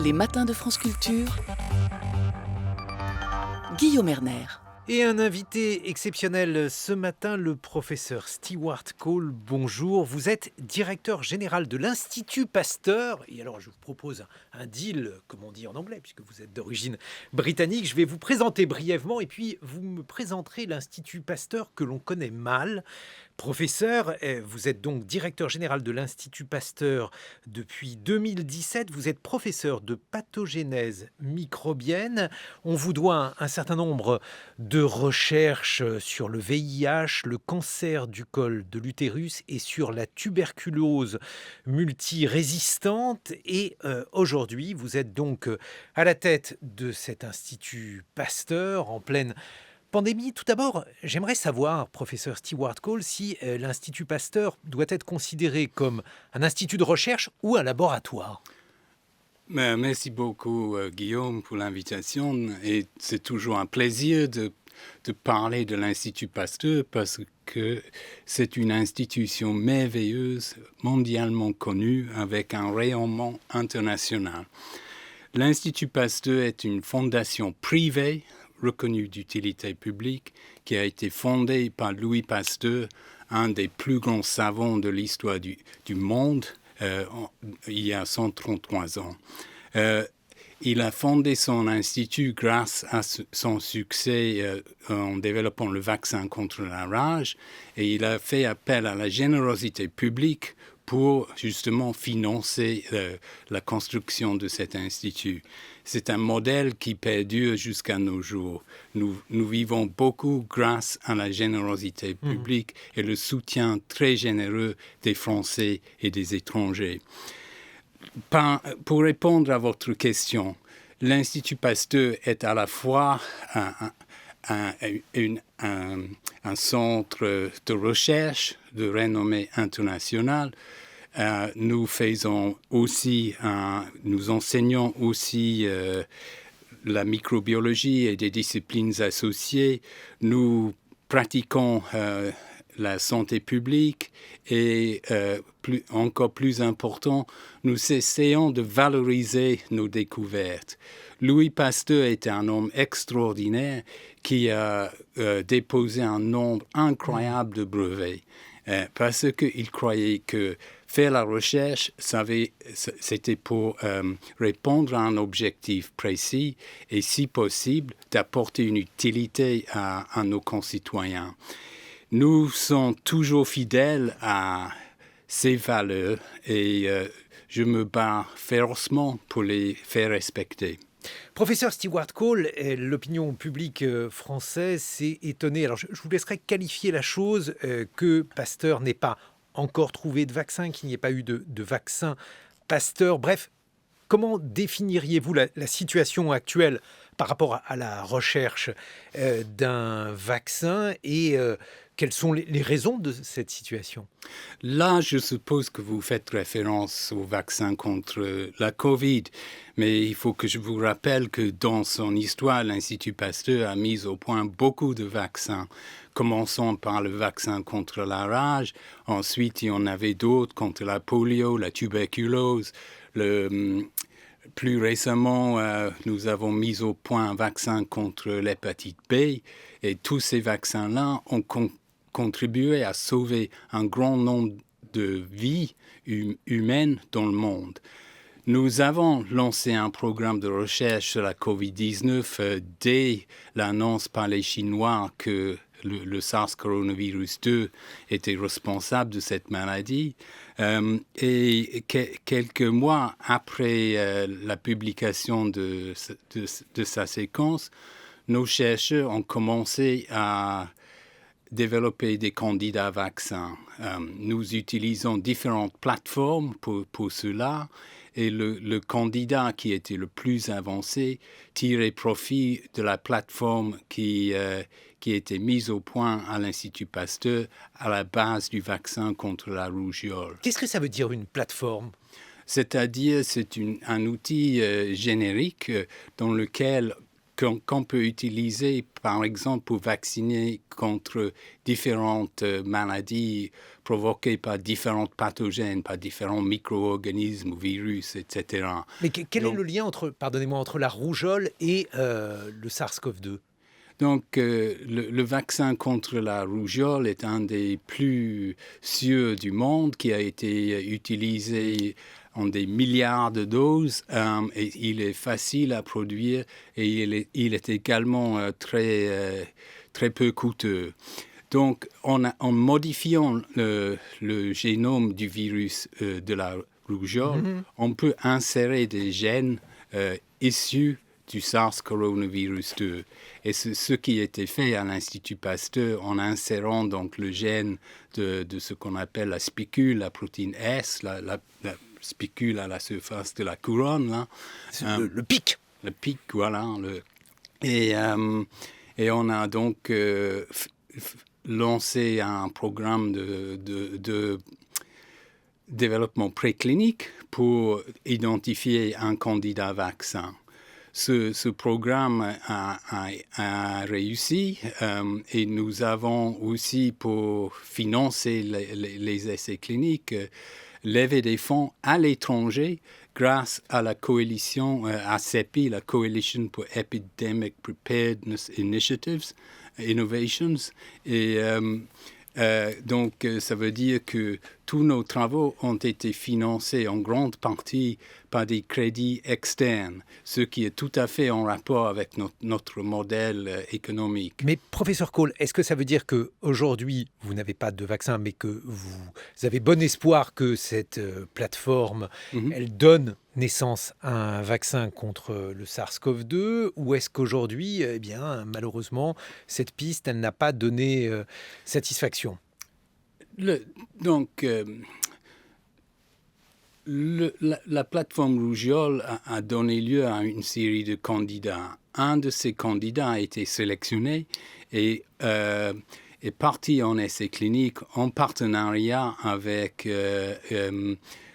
Les matins de France Culture, Guillaume Erner. Et un invité exceptionnel ce matin, le professeur Stewart Cole. Bonjour, vous êtes directeur général de l'Institut Pasteur. Et alors, je vous propose un deal, comme on dit en anglais, puisque vous êtes d'origine britannique. Je vais vous présenter brièvement et puis vous me présenterez l'Institut Pasteur que l'on connaît mal. Professeur, vous êtes donc directeur général de l'Institut Pasteur depuis 2017. Vous êtes professeur de pathogénèse microbienne. On vous doit un certain nombre de recherches sur le VIH, le cancer du col de l'utérus et sur la tuberculose multirésistante. Et aujourd'hui, vous êtes donc à la tête de cet Institut Pasteur en pleine pandémie. Tout d'abord, j'aimerais savoir, professeur Stewart Cole, si l'Institut Pasteur doit être considéré comme un institut de recherche ou un laboratoire. Merci beaucoup, Guillaume, pour l'invitation. Et c'est toujours un plaisir de parler de l'Institut Pasteur parce que c'est une institution merveilleuse, mondialement connue, avec un rayonnement international. L'Institut Pasteur est une fondation privée reconnue d'utilité publique qui a été fondée par Louis Pasteur, un des plus grands savants de l'histoire du monde, il y a 133 ans. Il a fondé son institut grâce à son succès en développant le vaccin contre la rage et il a fait appel à la générosité publique pour justement financer la construction de cet institut. C'est un modèle qui perdure jusqu'à nos jours. Nous vivons beaucoup grâce à la générosité publique et le soutien très généreux des Français et des étrangers. Pour répondre à votre question, l'Institut Pasteur est à la fois un centre de recherche de renommée internationale. Nous enseignons aussi la microbiologie et des disciplines associées. Nous pratiquons la santé publique et encore plus important, nous essayons de valoriser nos découvertes. Louis Pasteur était un homme extraordinaire qui a déposé un nombre incroyable de brevets parce qu'il croyait que faire la recherche, c'était pour répondre à un objectif précis et, si possible, d'apporter une utilité à nos concitoyens. Nous sommes toujours fidèles à ces valeurs et je me bats férocement pour les faire respecter. Professeur Stewart Cole, l'opinion publique française s'est étonnée. Alors, je vous laisserai qualifier la chose que Pasteur n'ait pas encore trouvé de vaccin, qu'il n'y ait pas eu de vaccin Pasteur. Bref, comment définiriez-vous la situation actuelle par rapport à la recherche d'un vaccin et quelles sont les raisons de cette situation? Là, je suppose que vous faites référence au vaccin contre la COVID, mais il faut que je vous rappelle que dans son histoire, l'Institut Pasteur a mis au point beaucoup de vaccins. Commençons par le vaccin contre la rage, ensuite il y en avait d'autres contre la polio, la tuberculose, plus récemment, nous avons mis au point un vaccin contre l'hépatite B et tous ces vaccins-là ont contribué à sauver un grand nombre de vies humaines dans le monde. Nous avons lancé un programme de recherche sur la COVID-19 dès l'annonce par les Chinois que le SARS coronavirus 2 était responsable de cette maladie. Et quelques mois après la publication de sa séquence, nos chercheurs ont commencé à développer des candidats vaccins. Nous utilisons différentes plateformes pour cela et le candidat qui était le plus avancé tirait profit de la plateforme qui était mise au point à l'Institut Pasteur à la base du vaccin contre la rougeole. Qu'est-ce que ça veut dire une plateforme ? C'est-à-dire, c'est un outil générique dans lequel qu'on peut utiliser, par exemple, pour vacciner contre différentes maladies provoqués par différents pathogènes, par différents micro-organismes, virus, etc. Mais quel est le lien entre la rougeole et le SARS-CoV-2 ? Donc, le vaccin contre la rougeole est un des plus sûrs du monde qui a été utilisé en des milliards de doses. Et il est facile à produire et il est également très peu coûteux. Donc, en modifiant le génome du virus de la rougeole, on peut insérer des gènes issus du SARS coronavirus 2. Et c'est ce qui a été fait à l'Institut Pasteur en insérant donc le gène de ce qu'on appelle la spicule, la protéine S, la spicule à la surface de la couronne. Là. Le pic. Le pic, voilà. Et on a donc lancé un programme de développement préclinique pour identifier un candidat vaccin. Ce programme a réussi et nous avons aussi, pour financer les essais cliniques, levé des fonds à l'étranger grâce à la coalition ACEPI, la Coalition for Epidemic Preparedness Innovations. Et donc, ça veut dire que tous nos travaux ont été financés en grande partie par des crédits externes, ce qui est tout à fait en rapport avec notre modèle économique. Mais professeur Cole, est-ce que ça veut dire qu'aujourd'hui, vous n'avez pas de vaccin, mais que vous avez bon espoir que cette plateforme, elle donne naissance à un vaccin contre le SARS-CoV-2, ou est-ce qu'aujourd'hui, eh bien, malheureusement, cette piste, elle n'a pas donné satisfaction ? La plateforme rougeole a donné lieu à une série de candidats. Un de ces candidats a été sélectionné et est parti en essai clinique en partenariat avec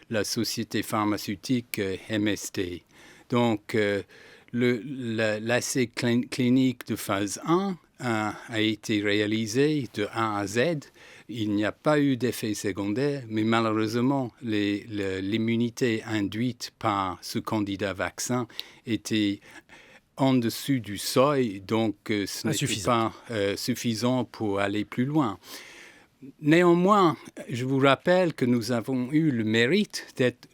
la société pharmaceutique MSD. Donc, l'essai clinique de phase 1 a été réalisé de A à Z. Il n'y a pas eu d'effet secondaire, mais malheureusement, l'immunité induite par ce candidat vaccin était en dessous du seuil, donc ce n'était pas suffisant pour aller plus loin. Néanmoins, je vous rappelle que nous avons eu le mérite d'être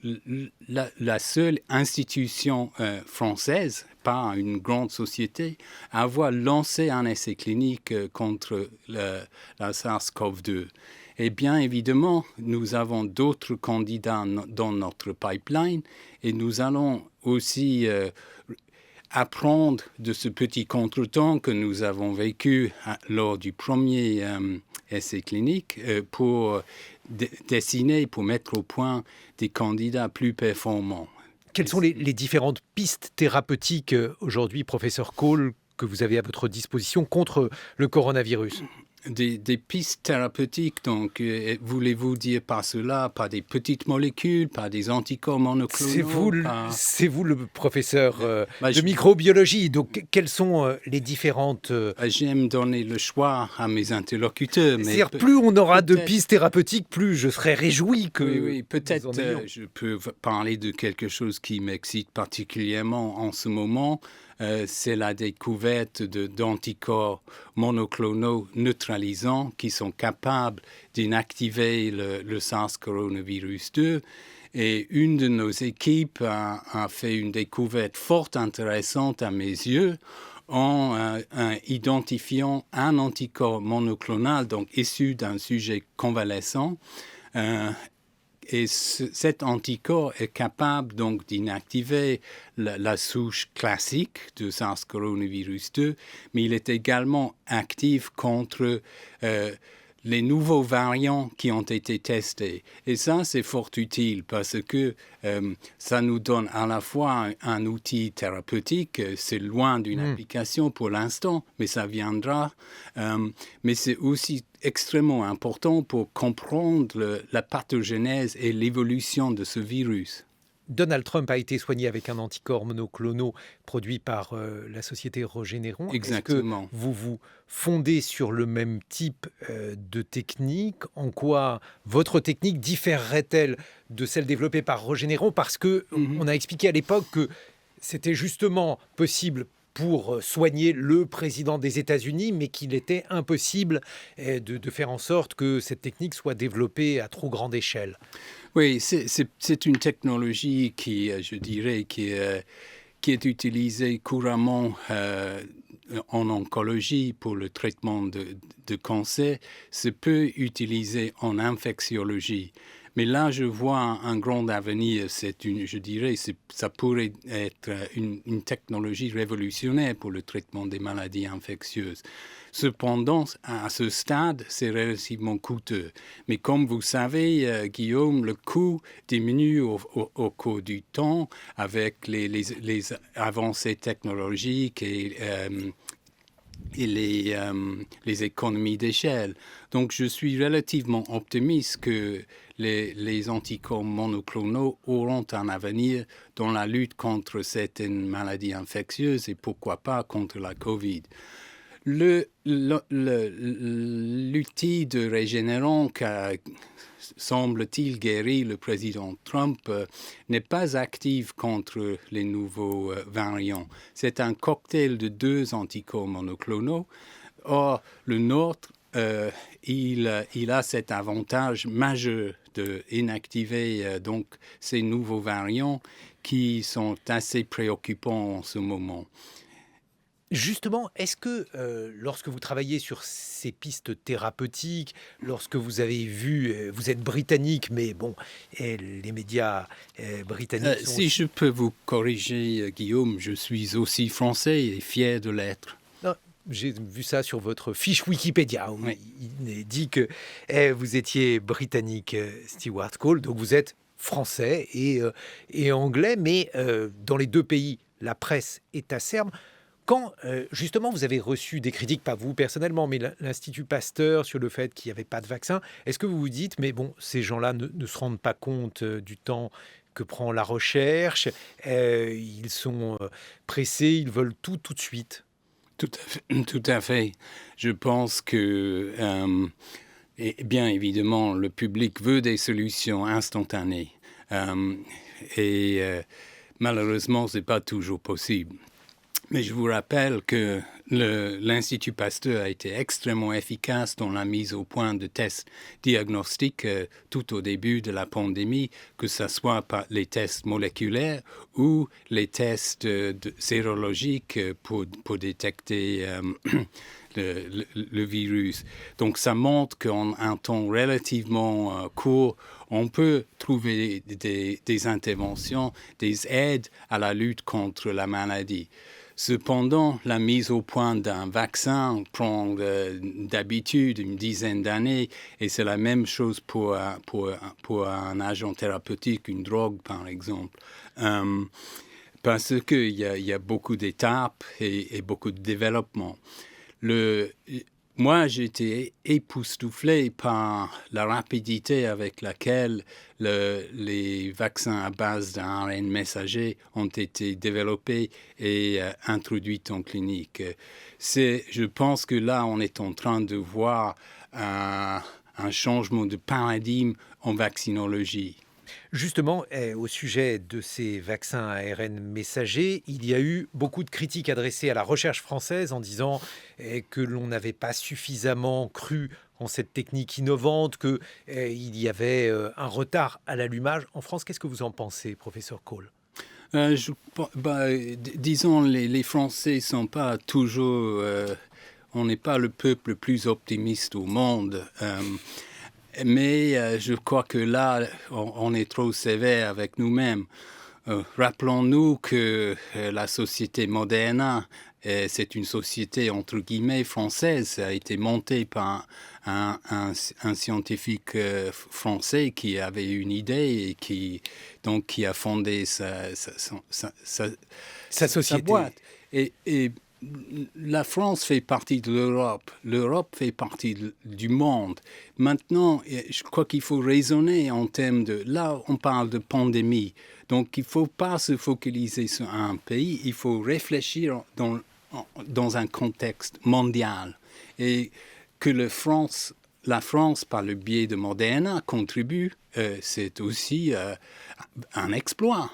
la seule institution française, pas une grande société, à avoir lancé un essai clinique contre la SARS-CoV-2. Et bien évidemment, nous avons d'autres candidats dans notre pipeline et nous allons aussi apprendre de ce petit contretemps que nous avons vécu lors du premier essai clinique pour dessiner, pour mettre au point des candidats plus performants. Quelles sont les différentes pistes thérapeutiques aujourd'hui, professeur Cole, que vous avez à votre disposition contre le coronavirus ? Des pistes thérapeutiques, donc voulez-vous dire par cela, par des petites molécules, par des anticorps monoclonaux? C'est vous le professeur de microbiologie, donc quelles sont les différentes... J'aime donner le choix à mes interlocuteurs. C'est-à-dire plus on aura de pistes thérapeutiques, plus je serai réjoui que... Oui, peut-être je peux parler de quelque chose qui m'excite particulièrement en ce moment. C'est la découverte d'anticorps monoclonaux neutralisants qui sont capables d'inactiver le SARS coronavirus 2. Et une de nos équipes a fait une découverte fort intéressante à mes yeux en identifiant un anticorps monoclonal, donc issu d'un sujet convalescent. Et cet anticorps est capable donc d'inactiver la souche classique de SARS coronavirus 2, mais il est également actif contre les nouveaux variants qui ont été testés. Et ça, c'est fort utile parce que ça nous donne à la fois un outil thérapeutique, c'est loin d'une application pour l'instant, mais ça viendra. Mais c'est aussi extrêmement important pour comprendre la pathogénèse et l'évolution de ce virus. Donald Trump a été soigné avec un anticorps monoclonal produit par la société Regeneron. Exactement. Est-ce que vous vous fondez sur le même type de technique? En quoi votre technique différerait-elle de celle développée par Regeneron? Parce qu'on a expliqué à l'époque que c'était justement possible pour soigner le président des États-Unis, mais qu'il était impossible de faire en sorte que cette technique soit développée à trop grande échelle. Oui, c'est une technologie qui, je dirais, qui est utilisée couramment en oncologie pour le traitement de cancer. C'est peu utilisé en infectiologie. Mais là, je vois un grand avenir. Je dirais, ça pourrait être une technologie révolutionnaire pour le traitement des maladies infectieuses. Cependant, à ce stade, c'est relativement coûteux. Mais comme vous savez, Guillaume, le coût diminue au cours du temps avec les avancées technologiques et les économies d'échelle. Donc, je suis relativement optimiste que les anticorps monoclonaux auront un avenir dans la lutte contre certaines maladies infectieuses et pourquoi pas contre la COVID. L'outil de Regeneron qu'a, semble-t-il, guéri le président Trump n'est pas actif contre les nouveaux variants. C'est un cocktail de 2 anticorps monoclonaux. Or, le nôtre, il a cet avantage majeur d'inactiver donc ces nouveaux variants qui sont assez préoccupants en ce moment. Justement, est-ce que lorsque vous travaillez sur ces pistes thérapeutiques, lorsque vous avez vu, vous êtes britannique, mais bon, les médias britanniques sont... Si je peux vous corriger, Guillaume, je suis aussi français et fier de l'être. Non, j'ai vu ça sur votre fiche Wikipédia, où Oui. il est dit que vous étiez britannique, Stewart Cole, donc vous êtes français et anglais, mais dans les 2 pays, la presse est acerbe. Quand, justement, vous avez reçu des critiques, pas vous personnellement, mais l'Institut Pasteur sur le fait qu'il n'y avait pas de vaccin, est-ce que vous vous dites, mais bon, ces gens-là ne se rendent pas compte du temps que prend la recherche, ils sont pressés, ils veulent tout de suite? Tout à fait. Je pense que, et bien évidemment, le public veut des solutions instantanées. Malheureusement, ce n'est pas toujours possible. Mais je vous rappelle que l'Institut Pasteur a été extrêmement efficace dans la mise au point de tests diagnostiques tout au début de la pandémie, que ce soit par les tests moléculaires ou les tests sérologiques pour détecter le virus. Donc ça montre qu'en un temps relativement court, on peut trouver des interventions, des aides à la lutte contre la maladie. Cependant, la mise au point d'un vaccin prend d'habitude une dizaine d'années et c'est la même chose pour un agent thérapeutique, une drogue par exemple. Parce qu'il y a beaucoup d'étapes et beaucoup de développement. Moi, j'ai été époustouflé par la rapidité avec laquelle les vaccins à base d'un ARN messager ont été développés et introduits en clinique. Je pense que là, on est en train de voir un changement de paradigme en vaccinologie. Justement, au sujet de ces vaccins à ARN messager, il y a eu beaucoup de critiques adressées à la recherche française en disant que l'on n'avait pas suffisamment cru en cette technique innovante, qu'il y avait un retard à l'allumage. En France, qu'est-ce que vous en pensez, professeur Cole? Disons, les Français ne sont pas toujours... on n'est pas le peuple le plus optimiste au monde. Mais je crois que là, on est trop sévère avec nous-mêmes. Rappelons-nous que la société Moderna, c'est une société entre guillemets française. Ça a été monté par un scientifique français qui avait une idée et qui a fondé sa société. Sa boîte. Et la France fait partie de l'Europe, l'Europe fait partie du monde. Maintenant, je crois qu'il faut raisonner en termes de... Là, on parle de pandémie, donc il ne faut pas se focaliser sur un pays, il faut réfléchir dans un contexte mondial. Et que la France, par le biais de Moderna, contribue, c'est aussi un exploit.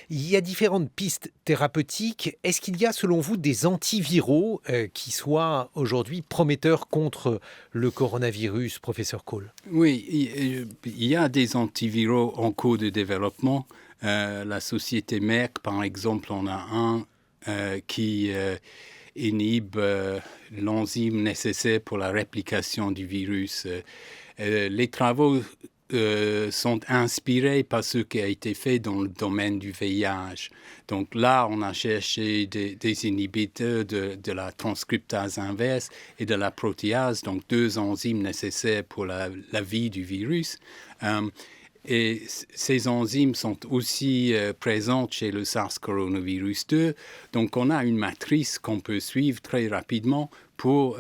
Il y a différentes pistes thérapeutiques. Est-ce qu'il y a, selon vous, des antiviraux qui soient aujourd'hui prometteurs contre le coronavirus, professeur Cole? Oui, il y a des antiviraux en cours de développement. La société Merck, par exemple, en a un qui inhibe l'enzyme nécessaire pour la réplication du virus. Les travaux sont inspirés par ce qui a été fait dans le domaine du VIH. Donc là, on a cherché des inhibiteurs de la transcriptase inverse et de la protéase, donc deux enzymes nécessaires pour la vie du virus. Et ces enzymes sont aussi présentes chez le SARS coronavirus 2. Donc on a une matrice qu'on peut suivre très rapidement pour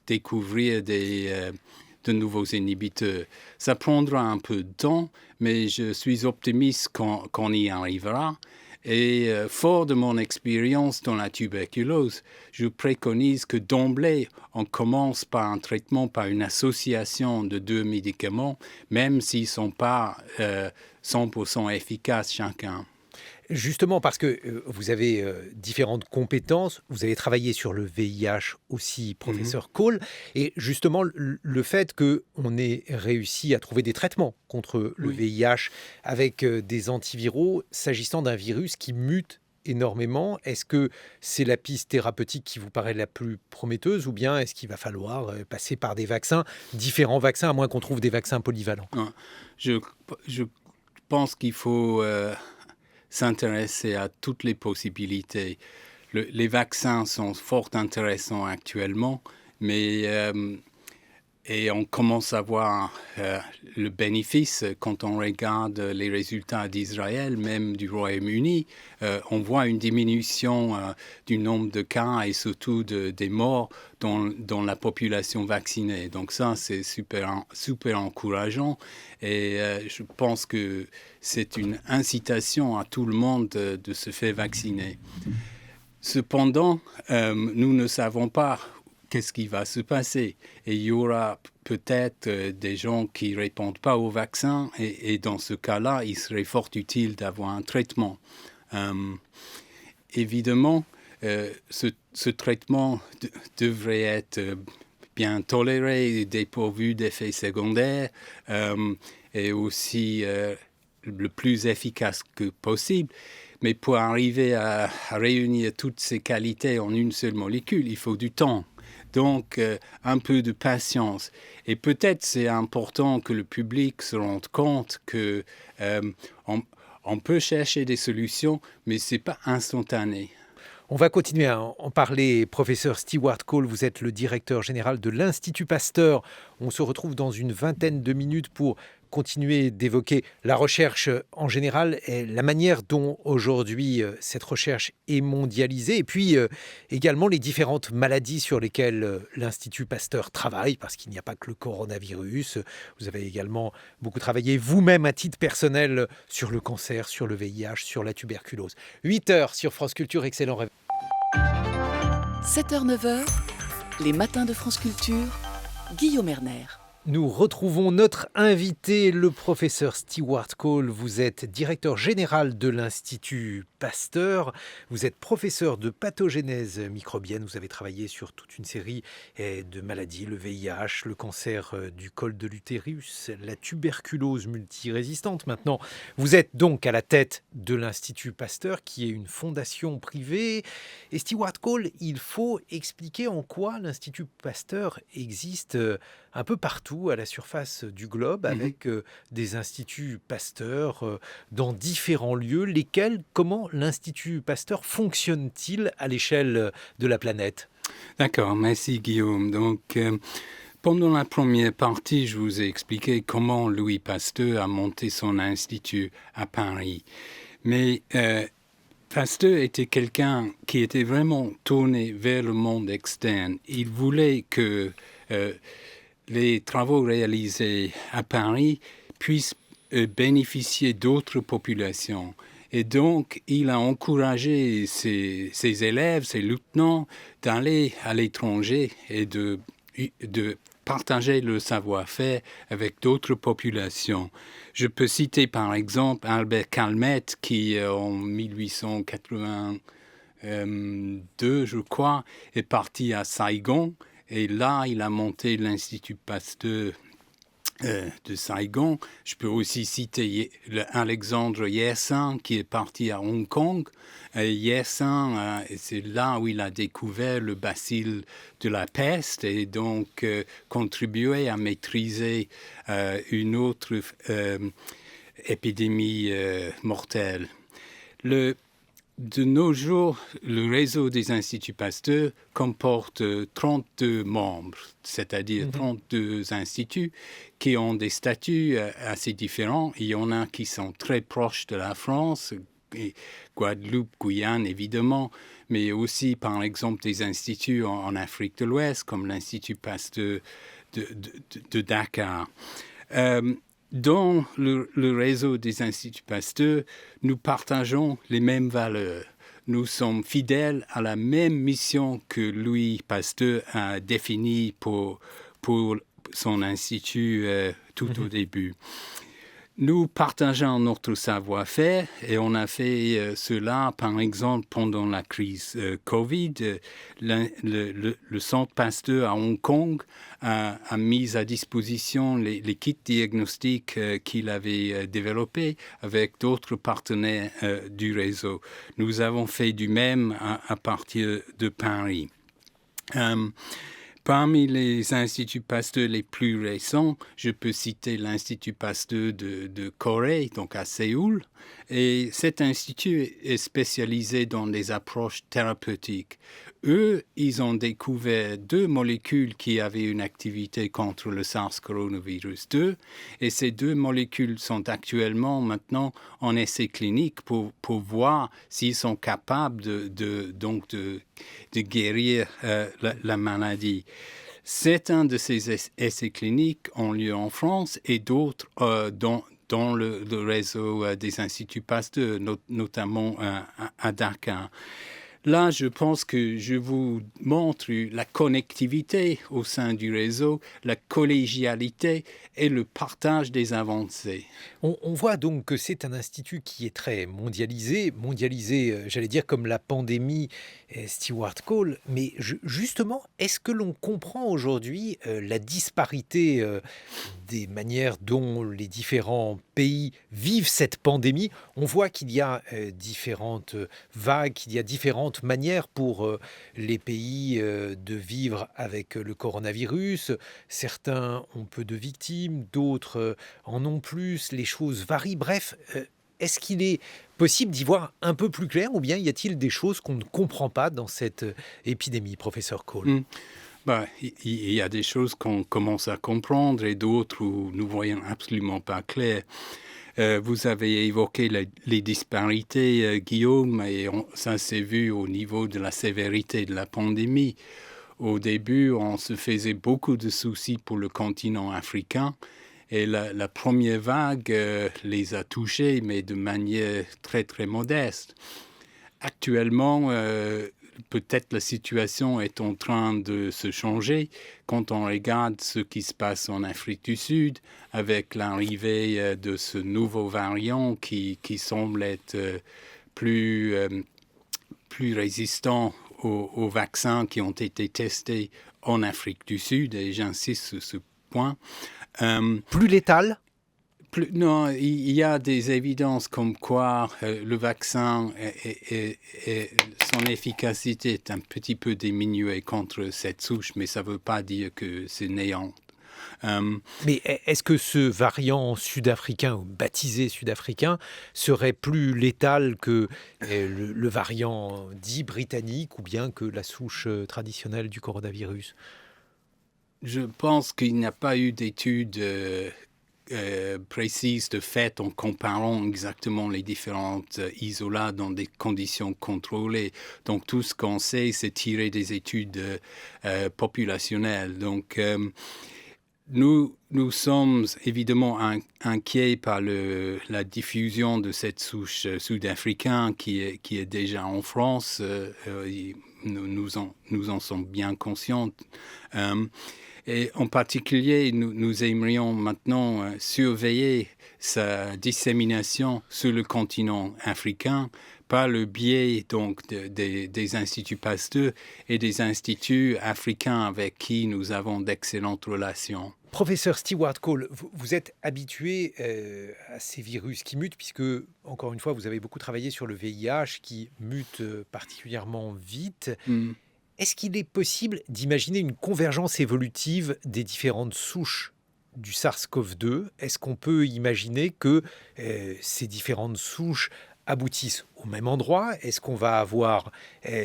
découvrir de nouveaux inhibiteurs. Ça prendra un peu de temps, mais je suis optimiste qu'on y arrivera. Et fort de mon expérience dans la tuberculose, je préconise que d'emblée, on commence par un traitement, par une association de deux médicaments, même s'ils ne sont pas 100% efficaces chacun. Justement parce que vous avez différentes compétences, vous avez travaillé sur le VIH aussi, professeur Cole, et justement le fait qu'on ait réussi à trouver des traitements contre le VIH avec des antiviraux, s'agissant d'un virus qui mute énormément, est-ce que c'est la piste thérapeutique qui vous paraît la plus prometteuse ou bien est-ce qu'il va falloir passer par des vaccins, différents vaccins, à moins qu'on trouve des vaccins polyvalents? Je pense qu'il faut... s'intéresser à toutes les possibilités. Les vaccins sont fort intéressants actuellement, mais et on commence à voir le bénéfice quand on regarde les résultats d'Israël, même du Royaume-Uni. On voit une diminution du nombre de cas et surtout des morts dans la population vaccinée. Donc ça, c'est super encourageant. Et je pense que c'est une incitation à tout le monde de se faire vacciner. Cependant, nous ne savons pas qu'est-ce qui va se passer. Et il y aura peut-être des gens qui ne répondent pas au vaccin et dans ce cas-là, il serait fort utile d'avoir un traitement. Évidemment, ce traitement devrait être bien toléré, dépourvu d'effets secondaires et aussi le plus efficace que possible. Mais pour arriver à réunir toutes ces qualités en une seule molécule, il faut du temps. Donc, un peu de patience. Et peut-être c'est important que le public se rende compte qu'on peut chercher des solutions, mais ce n'est pas instantané. On va continuer à en parler. Professeur Stewart Cole, vous êtes le directeur général de l'Institut Pasteur. On se retrouve dans une vingtaine de minutes pour continuer d'évoquer la recherche en général et la manière dont aujourd'hui cette recherche est mondialisée et puis également les différentes maladies sur lesquelles l'Institut Pasteur travaille parce qu'il n'y a pas que le coronavirus. Vous avez également beaucoup travaillé vous-même à titre personnel sur le cancer, sur le VIH, sur la tuberculose. 8h sur France Culture, excellent réveil. 7h, 9h, les matins de France Culture, Guillaume Erner. Nous retrouvons notre invité, le professeur Stewart Cole. Vous êtes directeur général de l'Institut Pasteur. Vous êtes professeur de pathogénèse microbienne. Vous avez travaillé sur toute une série de maladies, le VIH, le cancer du col de l'utérus, la tuberculose multirésistante. Maintenant, vous êtes donc à la tête de l'Institut Pasteur, qui est une fondation privée. Et Stewart Cole, il faut expliquer en quoi l'Institut Pasteur existe un peu partout à la surface du globe, avec des instituts Pasteur dans différents lieux. Comment l'Institut Pasteur fonctionne-t-il à l'échelle de la planète? D'accord, merci Guillaume. Donc, pendant la première partie, je vous ai expliqué comment Louis Pasteur a monté son institut à Paris. Mais Pasteur était quelqu'un qui était vraiment tourné vers le monde externe. Il voulait que les travaux réalisés à Paris puissent bénéficier d'autres populations. Et donc, il a encouragé ses élèves, ses lieutenants, d'aller à l'étranger et de partager le savoir-faire avec d'autres populations. Je peux citer par exemple Albert Calmette qui, en 1882, je crois, est parti à Saigon. Et là, il a monté l'Institut Pasteur de Saigon. Je peux aussi citer Alexandre Yersin qui est parti à Hong Kong. Yersin, c'est là où il a découvert le bacille de la peste et donc contribué à maîtriser une autre épidémie mortelle. De nos jours, le réseau des Instituts Pasteur comporte 32 membres, c'est-à-dire 32 instituts qui ont des statuts assez différents. Il y en a qui sont très proches de la France, et Guadeloupe, Guyane évidemment, mais aussi par exemple des instituts en Afrique de l'Ouest comme l'Institut Pasteur de Dakar. Dans le réseau des Instituts Pasteur, nous partageons les mêmes valeurs. Nous sommes fidèles à la même mission que Louis Pasteur a définie pour son institut tout au début. Nous partageons notre savoir-faire et on a fait cela, par exemple, pendant la crise Covid. Le Centre Pasteur à Hong Kong a mis à disposition les kits diagnostiques qu'il avait développés avec d'autres partenaires du réseau. Nous avons fait du même à partir de Paris. Parmi les instituts Pasteur les plus récents, je peux citer l'Institut Pasteur de Corée, donc à Séoul. Et cet institut est spécialisé dans les approches thérapeutiques. Eux, ils ont découvert 2 molécules qui avaient une activité contre le SARS-CoV-2. Et ces 2 molécules sont actuellement maintenant en essai clinique pour voir s'ils sont capables de guérir la maladie. Certains de ces essais cliniques ont lieu en France et d'autres dans le réseau des Instituts Pasteur, notamment à Dakar. Là, je pense que je vous montre la connectivité au sein du réseau, la collégialité et le partage des avancées. On voit donc que c'est un institut qui est très mondialisé, j'allais dire comme la pandémie Stewart Cole, mais justement, est-ce que l'on comprend aujourd'hui la disparité des manières dont les différents pays vivent cette pandémie? On voit qu'il y a différentes vagues, qu'il y a différentes manières pour les pays de vivre avec le coronavirus. Certains ont peu de victimes, d'autres en ont plus. Les choses varient. Bref, est-ce qu'il est possible d'y voir un peu plus clair ou bien y a-t-il des choses qu'on ne comprend pas dans cette épidémie, professeur Cole? Il y a des choses qu'on commence à comprendre et d'autres où nous ne voyons absolument pas clair. Vous avez évoqué les disparités, Guillaume, et ça s'est vu au niveau de la sévérité de la pandémie. Au début, on se faisait beaucoup de soucis pour le continent africain et la première vague les a touchés, mais de manière très, très modeste. Actuellement, peut-être la situation est en train de se changer quand on regarde ce qui se passe en Afrique du Sud avec l'arrivée de ce nouveau variant qui semble être plus résistant aux vaccins qui ont été testés en Afrique du Sud, et j'insiste sur ce point. Plus létal? Non, il y a des évidences comme quoi le vaccin, son efficacité est un petit peu diminuée contre cette souche, mais ça ne veut pas dire que c'est néant. Mais est-ce que ce variant sud-africain, ou baptisé sud-africain, serait plus létal que le variant dit britannique ou bien que la souche traditionnelle du coronavirus? Je pense qu'il n'y a pas eu d'études précise de fait en comparant exactement les différentes isolats dans des conditions contrôlées. Donc tout ce qu'on sait, c'est tirer des études populationnelles. Donc nous sommes évidemment inquiets par la diffusion de cette souche sud-africaine qui est déjà en France. Nous en sommes bien conscients. Et en particulier, nous aimerions maintenant surveiller sa dissémination sur le continent africain par le biais donc des instituts Pasteur et des instituts africains avec qui nous avons d'excellentes relations. Professeur Stewart Cole, vous êtes habitué à ces virus qui mutent, puisque, encore une fois, vous avez beaucoup travaillé sur le VIH qui mute particulièrement vite. Est-ce qu'il est possible d'imaginer une convergence évolutive des différentes souches du SARS-CoV-2 ? Est-ce qu'on peut imaginer que ces différentes souches aboutissent au même endroit ? Est-ce qu'on va avoir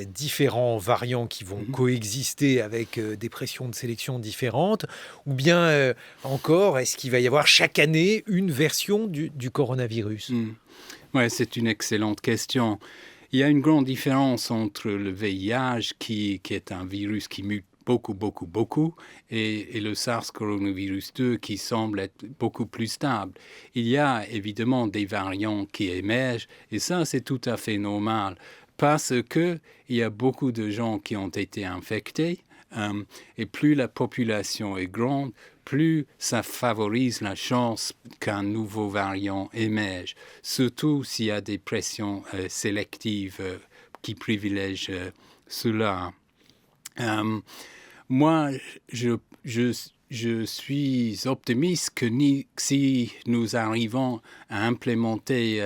différents variants qui vont coexister avec des pressions de sélection différentes ? Ou bien encore, est-ce qu'il va y avoir chaque année une version du coronavirus ? Oui, c'est une excellente question. Il y a une grande différence entre le VIH, qui est un virus qui mute beaucoup, et le SARS-coronavirus 2 qui semble être beaucoup plus stable. Il y a évidemment des variants qui émergent, et ça, c'est tout à fait normal, parce qu'il y a beaucoup de gens qui ont été infectés, et plus la population est grande, plus ça favorise la chance qu'un nouveau variant émerge, surtout s'il y a des pressions sélectives qui privilègent cela. Moi, je suis optimiste que si nous arrivons à implémenter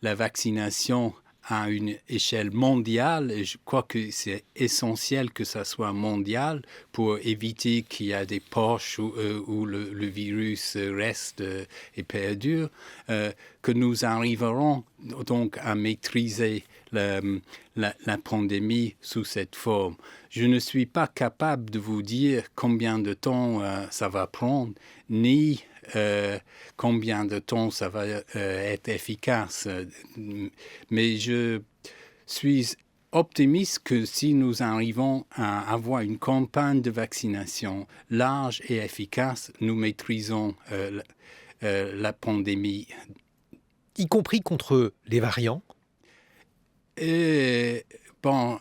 la vaccination à une échelle mondiale, et je crois que c'est essentiel que ça soit mondial pour éviter qu'il y ait des poches où le virus reste et perdure, que nous arriverons donc à maîtriser la pandémie sous cette forme. Je ne suis pas capable de vous dire combien de temps ça va prendre, ni combien de temps ça va être efficace. Mais je suis optimiste que si nous arrivons à avoir une campagne de vaccination large et efficace, nous maîtrisons la pandémie. Y compris contre les variants ? Bon,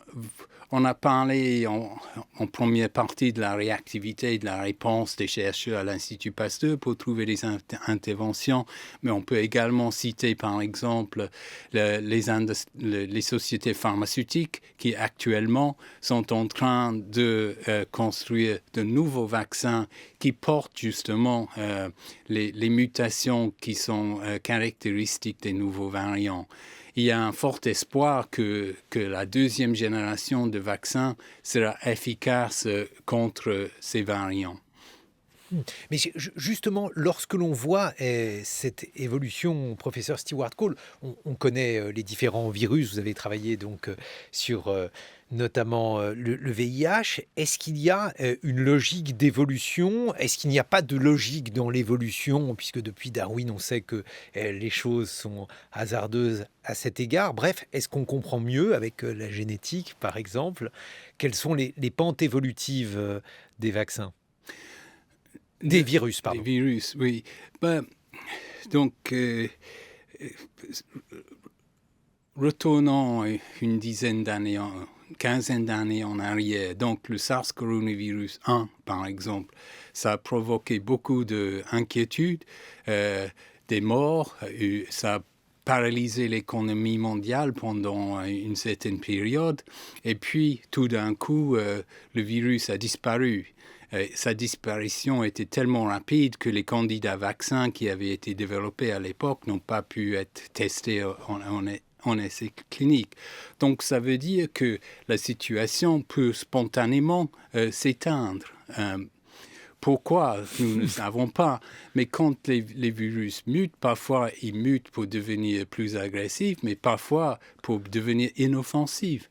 on a parlé en première partie de la réactivité et de la réponse des chercheurs à l'Institut Pasteur pour trouver des interventions, mais on peut également citer par exemple les sociétés pharmaceutiques qui actuellement sont en train de construire de nouveaux vaccins qui portent justement les mutations qui sont caractéristiques des nouveaux variants. Il y a un fort espoir que la deuxième génération de vaccins sera efficace contre ces variants. Mais justement, lorsque l'on voit cette évolution, professeur Stewart Cole, on connaît les différents virus, vous avez travaillé donc sur notamment le VIH. Est-ce qu'il y a une logique d'évolution ? Est-ce qu'il n'y a pas de logique dans l'évolution, puisque depuis Darwin, on sait que les choses sont hasardeuses à cet égard. Bref, est-ce qu'on comprend mieux avec la génétique, par exemple, quelles sont les pentes évolutives des vaccins ? Des virus, pardon. Des virus, oui. Donc, retournons une quinzaine d'années en arrière. Donc, le SARS-coronavirus 1, par exemple, ça a provoqué beaucoup d'inquiétudes, des morts, ça a paralysé l'économie mondiale pendant une certaine période. Et puis, tout d'un coup, le virus a disparu. Sa disparition était tellement rapide que les candidats vaccins qui avaient été développés à l'époque n'ont pas pu être testés en essais cliniques. Donc ça veut dire que la situation peut spontanément s'éteindre. Pourquoi ? Nous ne savons pas. Mais quand les virus mutent, parfois ils mutent pour devenir plus agressifs, mais parfois pour devenir inoffensifs.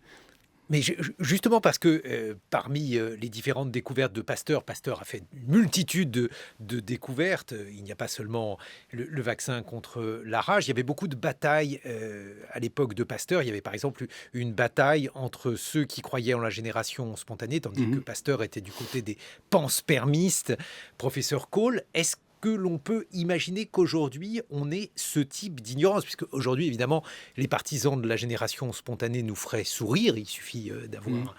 Mais justement parce que parmi les différentes découvertes de Pasteur, Pasteur a fait une multitude de découvertes. Il n'y a pas seulement le vaccin contre la rage. Il y avait beaucoup de batailles à l'époque de Pasteur. Il y avait par exemple une bataille entre ceux qui croyaient en la génération spontanée, tandis que Pasteur était du côté des panspermistes. Professeur Cole, est-ce que l'on peut imaginer qu'aujourd'hui, on ait ce type d'ignorance? Puisque aujourd'hui, évidemment, les partisans de la génération spontanée nous feraient sourire. Il suffit d'avoir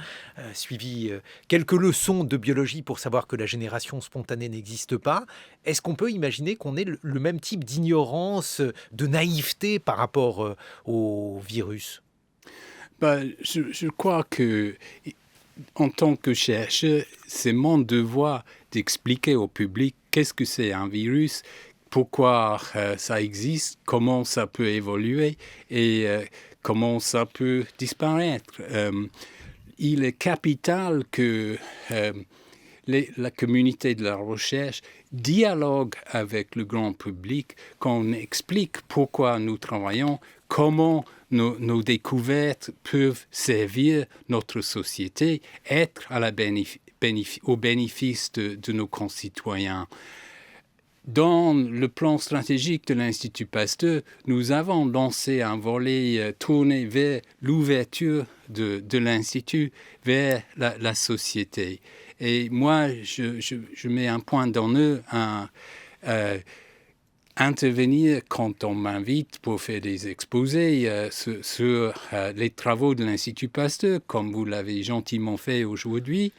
suivi quelques leçons de biologie pour savoir que la génération spontanée n'existe pas. Est-ce qu'on peut imaginer qu'on ait le même type d'ignorance, de naïveté par rapport au virus? Je crois que, en tant que chercheur, c'est mon devoir d'expliquer au public qu'est-ce que c'est un virus, pourquoi ça existe, comment ça peut évoluer et comment ça peut disparaître. Il est capital que la communauté de la recherche dialogue avec le grand public, qu'on explique pourquoi nous travaillons, comment nos découvertes peuvent servir notre société, être au bénéfice de nos concitoyens. Dans le plan stratégique de l'Institut Pasteur, nous avons lancé un volet tourné vers l'ouverture de l'Institut vers la société. Et moi, je mets un point d'honneur à intervenir quand on m'invite pour faire des exposés sur les travaux de l'Institut Pasteur, comme vous l'avez gentiment fait aujourd'hui,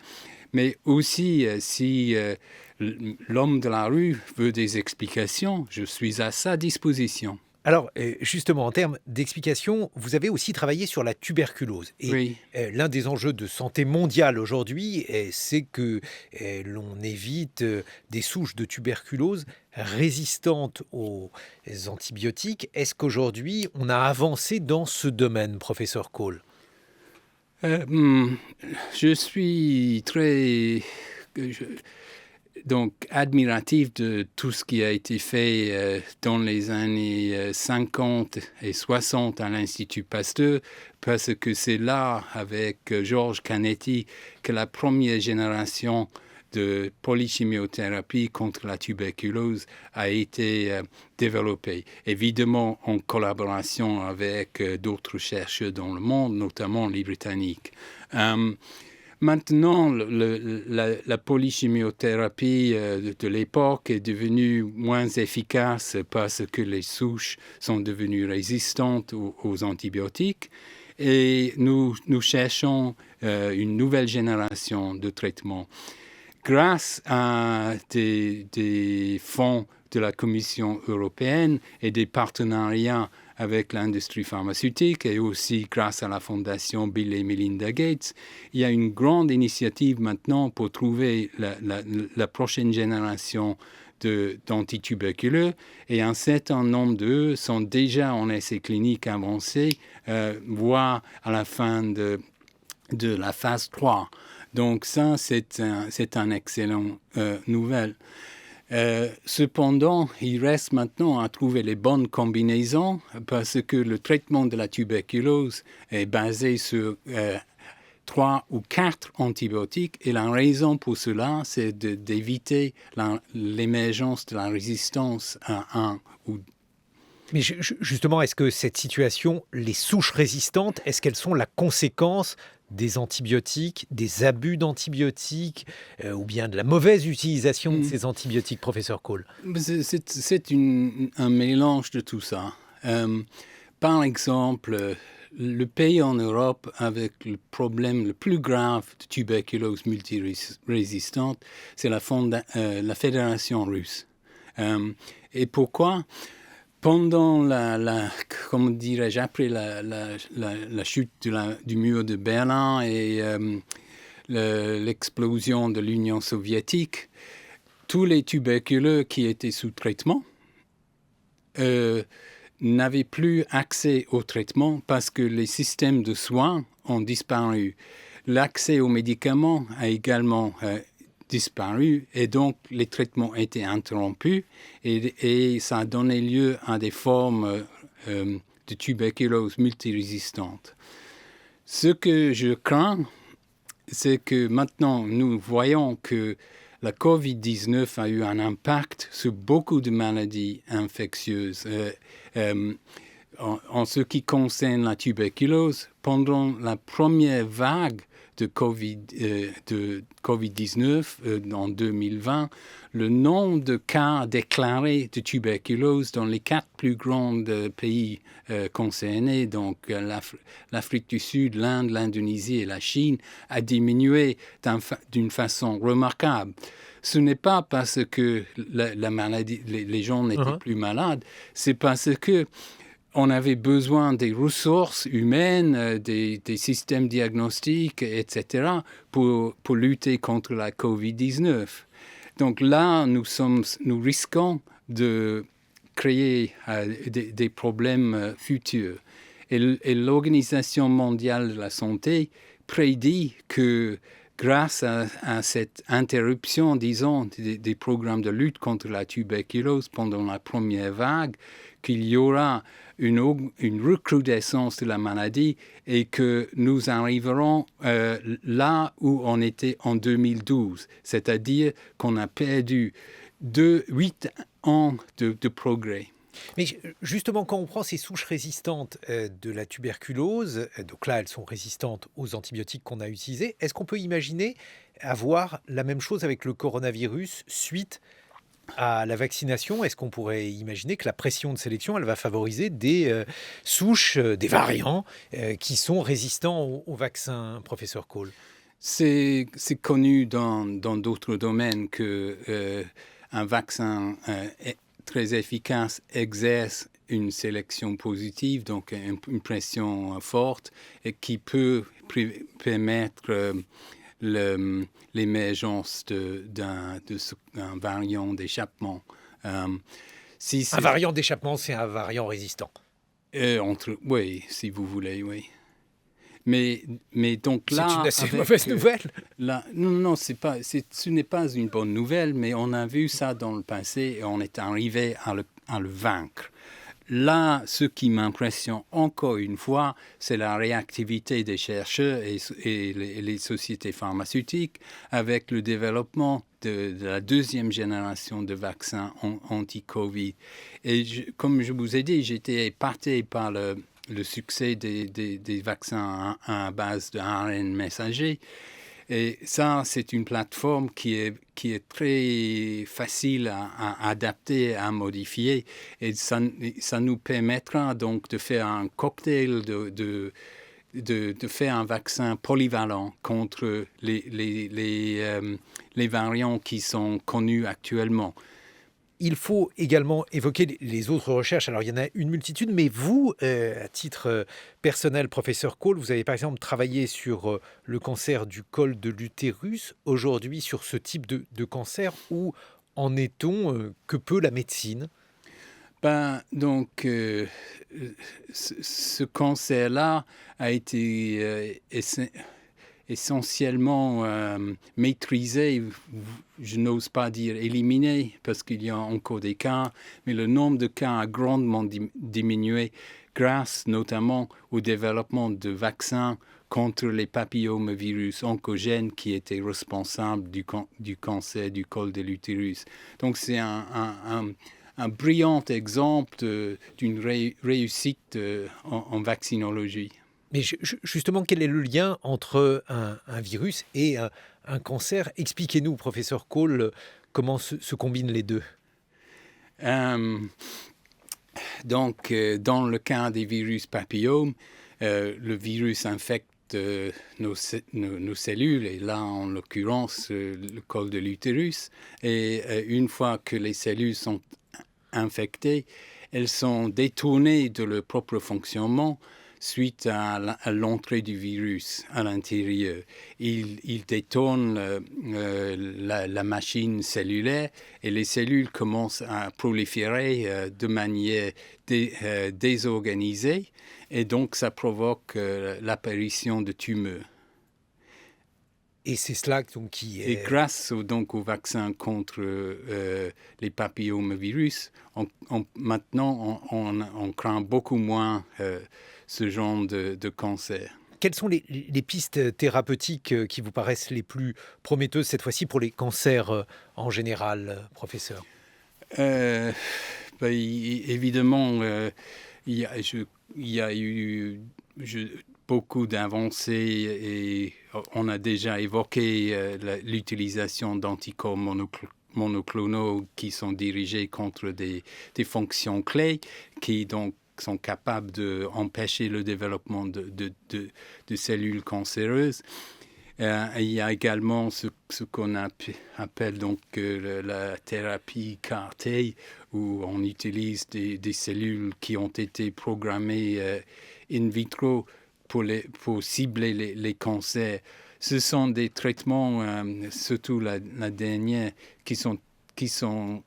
mais aussi si l'homme de la rue veut des explications, je suis à sa disposition. Alors, justement, en termes d'explication, vous avez aussi travaillé sur la tuberculose. Et Oui. L'un des enjeux de santé mondiale aujourd'hui, c'est que l'on évite des souches de tuberculose résistantes aux antibiotiques. Est-ce qu'aujourd'hui, on a avancé dans ce domaine, professeur Cole? Je suis très admiratif de tout ce qui a été fait dans les années 50 et 60 à l'Institut Pasteur, parce que c'est là, avec Georges Canetti, que la première génération de polychimiothérapie contre la tuberculose a été développée, évidemment en collaboration avec d'autres chercheurs dans le monde, notamment les Britanniques. Maintenant, la polychimiothérapie de l'époque est devenue moins efficace parce que les souches sont devenues résistantes aux antibiotiques et nous cherchons une nouvelle génération de traitements. Grâce à des fonds de la Commission européenne et des partenariats avec l'industrie pharmaceutique et aussi grâce à la fondation Bill et Melinda Gates, il y a une grande initiative maintenant pour trouver la prochaine génération d'antituberculeux et un certain nombre d'eux sont déjà en essais cliniques avancés, voire à la fin de la phase 3. Donc ça, c'est un excellent nouvelle. Cependant, il reste maintenant à trouver les bonnes combinaisons parce que le traitement de la tuberculose est basé sur 3 ou 4 antibiotiques et la raison pour cela, c'est d'éviter l'émergence de la résistance à un ou. Mais justement, est-ce que cette situation, les souches résistantes, est-ce qu'elles sont la conséquence des antibiotiques, des abus d'antibiotiques ou bien de la mauvaise utilisation de ces antibiotiques, professeur Cole? C'est un mélange de tout ça. Par exemple, le pays en Europe avec le problème le plus grave de tuberculose multirésistante, c'est la Fédération russe. Et pourquoi? Pendant comment dirais-je, après la chute du mur de Berlin et l'explosion de l'Union soviétique, tous les tuberculeux qui étaient sous traitement n'avaient plus accès au traitement parce que les systèmes de soins ont disparu. L'accès aux médicaments a également disparu et donc les traitements étaient interrompus et ça a donné lieu à des formes de tuberculose multirésistante. Ce que je crains, c'est que maintenant, nous voyons que la COVID-19 a eu un impact sur beaucoup de maladies infectieuses. En ce qui concerne la tuberculose, pendant la première vague de COVID-19 en 2020, le nombre de cas déclarés de tuberculose dans les 4 plus grands pays concernés, donc l'Afrique du Sud, l'Inde, l'Indonésie et la Chine, a diminué d'une façon remarquable. Ce n'est pas parce que la maladie, les gens n'étaient plus malades, c'est parce que on avait besoin des ressources humaines, des systèmes diagnostiques, etc., pour lutter contre la COVID-19. Donc là, nous risquons de créer des problèmes futurs. Et l'Organisation mondiale de la santé prédit que grâce à cette interruption, disons, des programmes de lutte contre la tuberculose pendant la première vague, qu'il y aura une recrudescence de la maladie et que nous arriverons là où on était en 2012, c'est-à-dire qu'on a perdu 8 ans de progrès. Mais justement, quand on prend ces souches résistantes de la tuberculose, donc là, elles sont résistantes aux antibiotiques qu'on a utilisés, est-ce qu'on peut imaginer avoir la même chose avec le coronavirus suite à la vaccination? Est-ce qu'on pourrait imaginer que la pression de sélection, elle va favoriser des souches, des variants qui sont résistants au vaccin, professeur Cole? C'est connu dans d'autres domaines que un vaccin très efficace exerce une sélection positive, donc une pression forte, et qui peut permettre l'émergence d'un variant d'échappement. Un variant d'échappement, c'est un variant résistant. Oui, si vous voulez, oui. Mais donc là, c'est une assez mauvaise nouvelle. Non, ce n'est pas une bonne nouvelle, mais on a vu ça dans le passé et on est arrivé à le vaincre. Là, ce qui m'impressionne encore une fois, c'est la réactivité des chercheurs et les sociétés pharmaceutiques avec le développement de la deuxième génération de vaccins anti-Covid. Et comme je vous ai dit, j'étais épaté par le succès des vaccins à base de ARN messager. Et ça, c'est une plateforme qui est très facile à adapter, à modifier. Et ça nous permettra donc de faire un cocktail, de faire un vaccin polyvalent contre les variants qui sont connus actuellement. Il faut également évoquer les autres recherches. Alors, il y en a une multitude, mais vous, à titre personnel, professeur Cole, vous avez par exemple travaillé sur le cancer du col de l'utérus. Aujourd'hui, sur ce type de cancer, où en est-on? Que peut la médecine? Donc, ce cancer-là a été essentiellement maîtrisé, je n'ose pas dire éliminé, parce qu'il y a encore des cas, mais le nombre de cas a grandement diminué grâce notamment au développement de vaccins contre les papillomavirus oncogènes qui étaient responsables du cancer du col de l'utérus. Donc c'est un brillant exemple d'une réussite en vaccinologie. Mais justement, quel est le lien entre un virus et un cancer? Expliquez-nous, professeur Cole, comment se combinent les deux. Donc, dans le cas des virus papillomes, le virus infecte nos cellules, et là, en l'occurrence, le col de l'utérus. Et une fois que les cellules sont infectées, elles sont détournées de leur propre fonctionnement suite à l'entrée du virus à l'intérieur. Il détourne la machine cellulaire et les cellules commencent à proliférer de manière désorganisée et donc ça provoque l'apparition de tumeurs. Et c'est cela donc, qui est... Et grâce au vaccin contre les papillomavirus, maintenant on craint beaucoup moins ce genre de cancer. Quelles sont les pistes thérapeutiques qui vous paraissent les plus prometteuses cette fois-ci pour les cancers en général, professeur? Euh, Évidemment, il y a eu beaucoup d'avancées et on a déjà évoqué l'utilisation d'anticorps monoclonaux qui sont dirigés contre des fonctions clés qui donc sont capables d'empêcher le développement de cellules cancéreuses. Il y a également ce qu'on appelle donc la thérapie CAR-T, où on utilise des cellules qui ont été programmées in vitro pour cibler les cancers. Ce sont des traitements, surtout la dernière, qui sont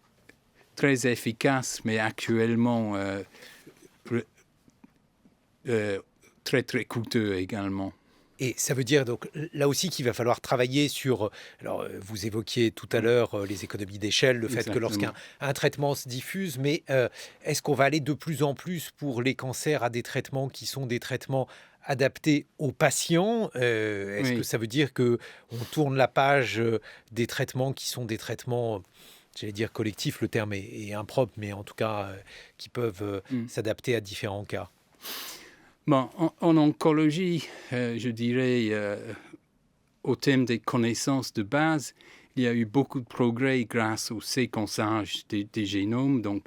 très efficaces, mais actuellement très, très coûteux également. Et ça veut dire donc là aussi qu'il va falloir travailler sur, alors vous évoquiez tout à l'heure les économies d'échelle, le fait que lorsqu'un traitement se diffuse, mais est-ce qu'on va aller de plus en plus pour les cancers à des traitements qui sont des traitements adaptés aux patients? Est-ce que ça veut dire qu'on tourne la page des traitements qui sont des traitements, j'allais dire collectifs, le terme est impropre, mais en tout cas qui peuvent s'adapter à différents cas? Bon, en oncologie, je dirais, au thème des connaissances de base, il y a eu beaucoup de progrès grâce au séquençage des génomes, donc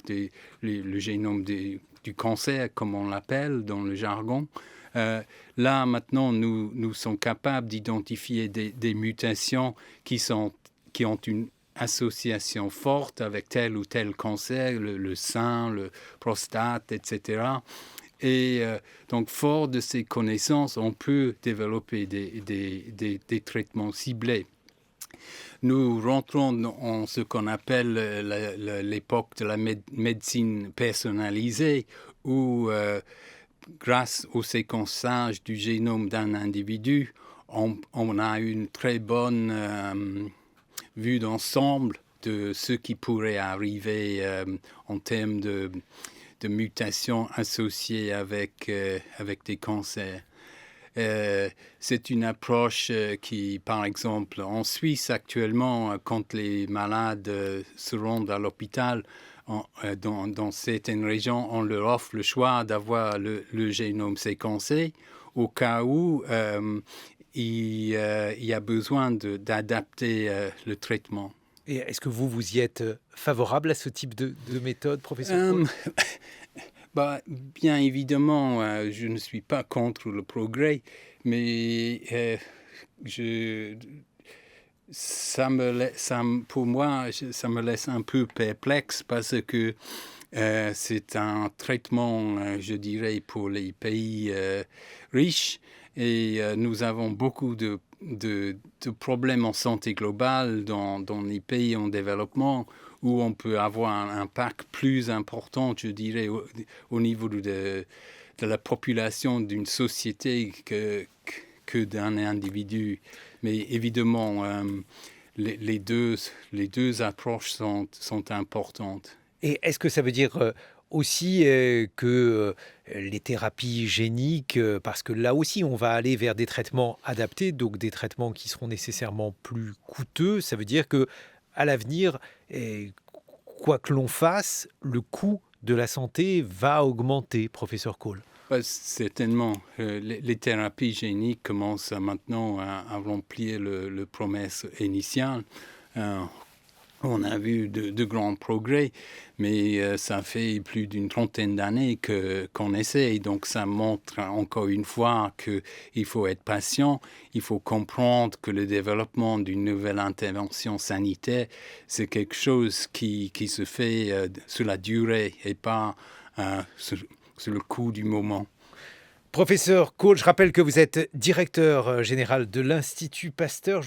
le génome du cancer, comme on l'appelle dans le jargon. Là, maintenant, nous sommes capables d'identifier des mutations qui ont une association forte avec tel ou tel cancer, le sein, le prostate, etc. Et donc, fort de ces connaissances, on peut développer des traitements ciblés. Nous rentrons dans ce qu'on appelle l'époque de la médecine personnalisée, où, grâce au séquençage du génome d'un individu, on a une très bonne vue d'ensemble de ce qui pourrait arriver en termes de mutations associées avec des cancers. C'est une approche qui, par exemple, en Suisse actuellement, quand les malades se rendent à l'hôpital, dans certaines régions, on leur offre le choix d'avoir le génome séquencé au cas où il y a besoin d'adapter le traitement. Et est-ce que vous y êtes favorable à ce type de méthode, professeur Paul? Bien évidemment, je ne suis pas contre le progrès, mais pour moi, ça me laisse un peu perplexe parce que c'est un traitement, je dirais, pour les pays riches et nous avons beaucoup de problèmes en santé globale dans les pays en développement où on peut avoir un impact plus important, je dirais, au niveau de la population d'une société que d'un individu. Mais évidemment, les deux approches sont importantes. Et est-ce que ça veut dire aussi que les thérapies géniques, parce que là aussi on va aller vers des traitements adaptés, donc des traitements qui seront nécessairement plus coûteux, ça veut dire que à l'avenir, quoi que l'on fasse, le coût de la santé va augmenter, professeur Cole? Certainement. Les thérapies géniques commencent maintenant à remplir le promesse initiale. On a vu de grands progrès, mais ça fait plus d'une trentaine d'années qu'on essaie. Donc, ça montre encore une fois qu'il faut être patient. Il faut comprendre que le développement d'une nouvelle intervention sanitaire, c'est quelque chose qui se fait sur la durée et pas sur le coup du moment. Professeur Cole, je rappelle que vous êtes directeur général de l'Institut Pasteur.